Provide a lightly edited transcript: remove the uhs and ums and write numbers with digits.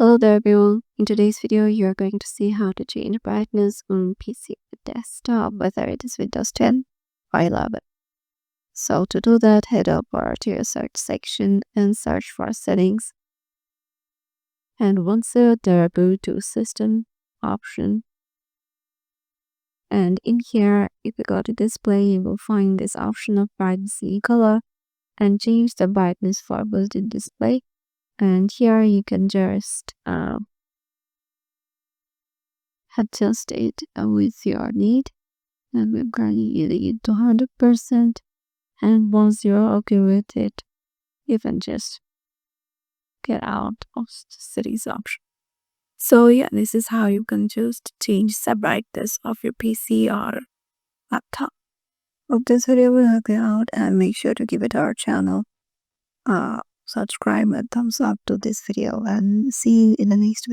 Hello there everyone. In today's video, you're going to see how to change brightness on PC or desktop, whether it is Windows 10 or 11. So to do that, head over to your search section and search for settings. And once there, go to system option. And in here, if you go to display, you will find this option of brightness in color and change the brightness for built-in display. And here you can just adjust it with your need, and we're currently using it to 100%. And once you're okay with it, you can just get out of the settings option. So yeah, this is how you can just change the brightness of your PC or laptop. Hope this video will help you out, and make sure to give it to our channel, subscribe and thumbs up to this video, and see you in the next video.